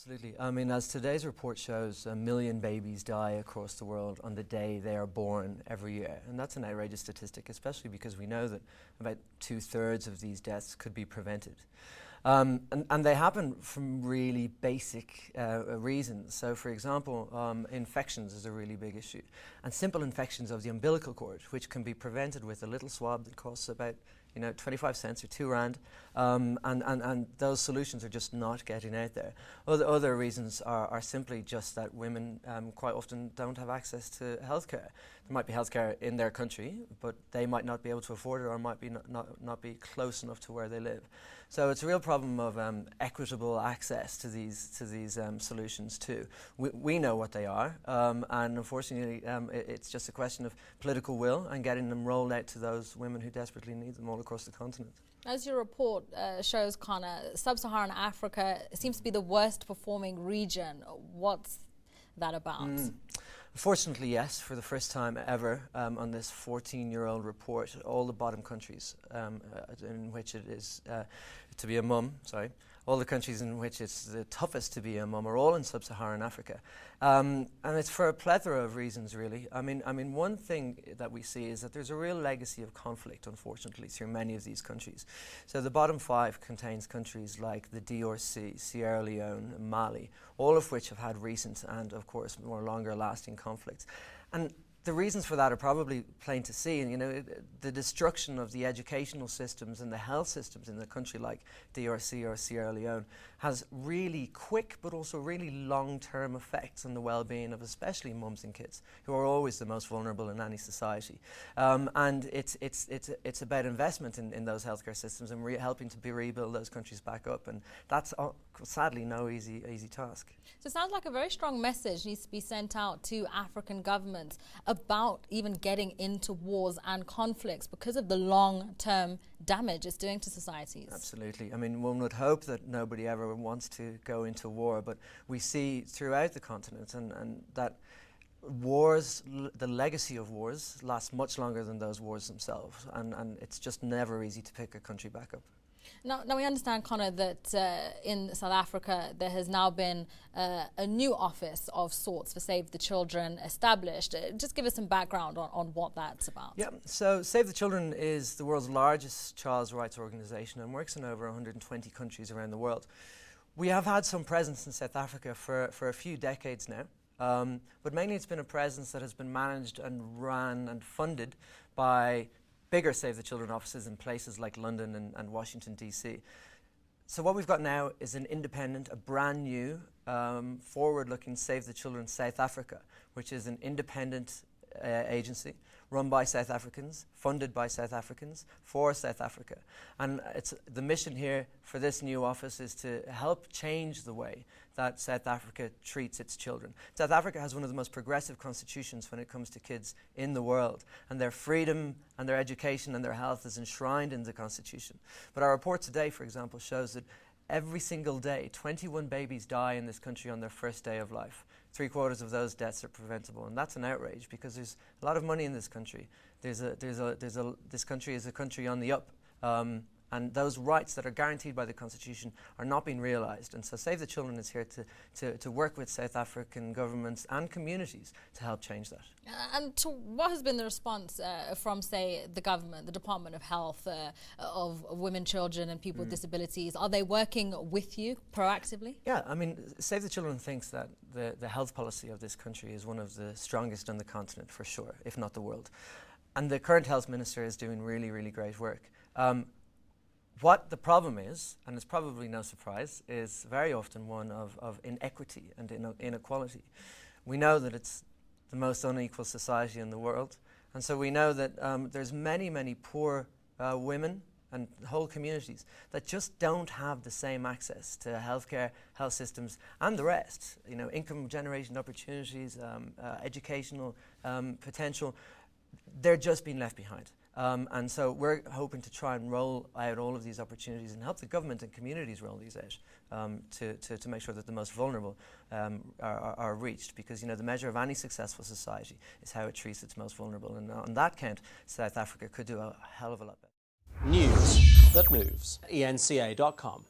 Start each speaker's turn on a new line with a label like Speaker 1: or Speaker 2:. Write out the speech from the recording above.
Speaker 1: Absolutely. I mean, as today's report shows, 1 million babies die across the world on the day they are born every year. And that's an outrageous statistic, especially because we know that about 2/3 of these deaths could be prevented. And they happen from really basic reasons. So, for example, infections is a really big issue. And simple infections of the umbilical cord, which can be prevented with a little swab that costs about 25 cents or 2 rand, and those solutions are just not getting out there. Other reasons are simply just that women quite often don't have access to healthcare. There might be healthcare in their country, but they might not be able to afford it, or might be not be close enough to where they live. So it's a real problem of equitable access to these solutions too. We know what they are, and unfortunately it's just a question of political will and getting them rolled out to those women who desperately need them all across the continent.
Speaker 2: As your report shows, Connor, sub-Saharan Africa seems to be the worst performing region. What's that about?
Speaker 1: Unfortunately, yes, for the first time ever on this 14-year-old report, all the bottom countries in which it is to be a mum, all the countries in which it's the toughest to be a mum are all in sub-Saharan Africa. And it's for a plethora of reasons, really. I mean, one thing that we see is that there's a real legacy of conflict, unfortunately, through many of these countries. So the bottom 5 contains countries like the DRC, Sierra Leone, and Mali, all of which have had recent and, of course, more longer-lasting conflicts. And the reasons for that are probably plain to see. And, the destruction of the educational systems and the health systems in a country like DRC or Sierra Leone has really quick but also really long-term effects on the well-being of especially mums and kids, who are always the most vulnerable in any society. And it's about investment in those healthcare systems and helping to rebuild those countries back up. And that's sadly no easy task.
Speaker 2: So it sounds like a very strong message needs to be sent out to African governments about even getting into wars and conflicts because of the long-term damage it's doing to societies.
Speaker 1: Absolutely. I mean, one would hope that nobody ever wants to go into war, but we see throughout the continent and that wars, the legacy of wars, lasts much longer than those wars themselves, and it's just never easy to pick a country back up.
Speaker 2: Now we understand, Connor, that in South Africa there has now been a new office of sorts for Save the Children established. Just give us some background on what that's about.
Speaker 1: Yeah, so Save the Children is the world's largest child's rights organisation and works in over 120 countries around the world. We have had some presence in South Africa for a few decades now, but mainly it's been a presence that has been managed and run and funded by bigger Save the Children offices in places like London and Washington, D.C. So what we've got now is an independent, a brand new, forward-looking Save the Children South Africa, which is an independent agency run by South Africans, funded by South Africans, for South Africa. And the mission here for this new office is to help change the way that South Africa treats its children. South Africa has one of the most progressive constitutions when it comes to kids in the world, and their freedom and their education and their health is enshrined in the constitution. But our report today, for example, shows that every single day, 21 babies die in this country on their first day of life. 3/4 of those deaths are preventable, and that's an outrage because there's a lot of money in this country. This country is a country on the up, and those rights that are guaranteed by the Constitution are not being realised. And so Save the Children is here to work with South African governments and communities to help change that.
Speaker 2: And to what has been the response from, say, the government, the Department of Health, of women, children and people with disabilities? Are they working with you proactively?
Speaker 1: Yeah, I mean, Save the Children thinks that the health policy of this country is one of the strongest on the continent, for sure, if not the world. And the current health minister is doing really, really great work. What the problem is, and it's probably no surprise, is very often one of inequity and inequality. We know that it's the most unequal society in the world, and so we know that there's many poor women and whole communities that just don't have the same access to healthcare, health systems, and the rest. Income generation opportunities, educational potential. They're just being left behind. And so we're hoping to try and roll out all of these opportunities and help the government and communities roll these out to make sure that the most vulnerable are reached, because the measure of any successful society is how it treats its most vulnerable, and on that count South Africa could do a hell of a lot better.
Speaker 3: News that moves. eNCA.com.